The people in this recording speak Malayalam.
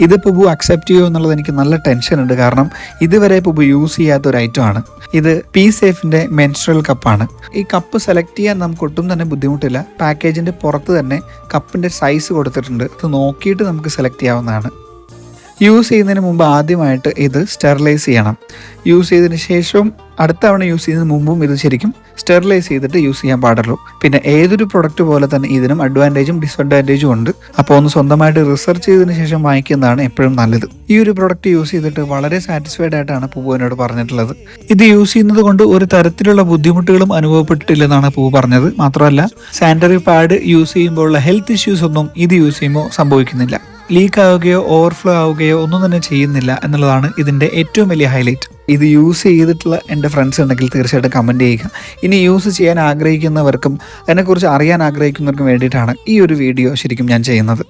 ഇത് പുബു അക്സെപ്റ്റ് ചെയ്യുമോ എന്നുള്ളത് എനിക്ക് നല്ല ടെൻഷൻ ഉണ്ട്. കാരണം ഇതുവരെ പുബു യൂസ് ചെയ്യാത്ത ഒരു ഐറ്റം ആണ് ഇത്. പി സേഫിൻ്റെ മെൻസ്ട്രൽ കപ്പാണ്. ഈ കപ്പ് സെലക്ട് ചെയ്യാൻ നമുക്ക് ഒട്ടും തന്നെ ബുദ്ധിമുട്ടില്ല. പാക്കേജിൻ്റെ പുറത്ത് തന്നെ കപ്പിൻ്റെ സൈസ് കൊടുത്തിട്ടുണ്ട്. അത് നോക്കിയിട്ട് നമുക്ക് സെലക്ട് ചെയ്യാവുന്നതാണ്. യൂസ് ചെയ്യുന്നതിന് മുമ്പ് ആദ്യമായിട്ട് ഇത് സ്റ്റെറിലൈസ് ചെയ്യണം. യൂസ് ചെയ്തതിന് ശേഷവും അടുത്ത തവണ യൂസ് ചെയ്യുന്നതിന് മുമ്പും ഇത് ശരിക്കും സ്റ്റെറിലൈസ് ചെയ്തിട്ട് യൂസ് ചെയ്യാൻ പാടുള്ളൂ. പിന്നെ ഏതൊരു പ്രൊഡക്റ്റ് പോലെ തന്നെ ഇതിനും അഡ്വാൻറ്റേജും ഡിസ്അഡ്വാൻറ്റേജും ഉണ്ട്. അപ്പോൾ ഒന്ന് സ്വന്തമായിട്ട് റിസർച്ച് ചെയ്തതിന് ശേഷം വാങ്ങിക്കുന്നതാണ് എപ്പോഴും നല്ലത്. ഈ ഒരു പ്രൊഡക്റ്റ് യൂസ് ചെയ്തിട്ട് വളരെ സാറ്റിസ്ഫൈഡ് ആയിട്ടാണ് പൂവു എന്നോട് പറഞ്ഞിട്ടുള്ളത്. ഇത് യൂസ് ചെയ്യുന്നത് കൊണ്ട് ഒരു തരത്തിലുള്ള ബുദ്ധിമുട്ടുകളും അനുഭവപ്പെട്ടിട്ടില്ലെന്നാണ് പൂവു പറഞ്ഞത്. മാത്രമല്ല സാനിറ്ററി പാഡ് യൂസ് ചെയ്യുമ്പോഴുള്ള ഹെൽത്ത് ഇഷ്യൂസ് ഒന്നും ഇത് യൂസ് ചെയ്യുമ്പോൾ സംഭവിക്കുന്നില്ല. ലീക്ക് ആവുകയോ ഓവർഫ്ലോ ആവുകയോ ഒന്നും തന്നെ ചെയ്യുന്നില്ല എന്നുള്ളതാണ് ഇതിൻ്റെ ഏറ്റവും വലിയ ഹൈലൈറ്റ്. ഇത് യൂസ് ചെയ്തിട്ടുള്ള എൻ്റെ ഫ്രണ്ട്സ് ഉണ്ടെങ്കിൽ തീർച്ചയായിട്ടും കമൻറ്റ് ചെയ്യുക. ഇനി യൂസ് ചെയ്യാൻ ആഗ്രഹിക്കുന്നവർക്കും അതിനെക്കുറിച്ച് അറിയാൻ ആഗ്രഹിക്കുന്നവർക്കും വേണ്ടിയിട്ടാണ് ഈ ഒരു വീഡിയോ ശരിക്കും ഞാൻ ചെയ്യുന്നത്.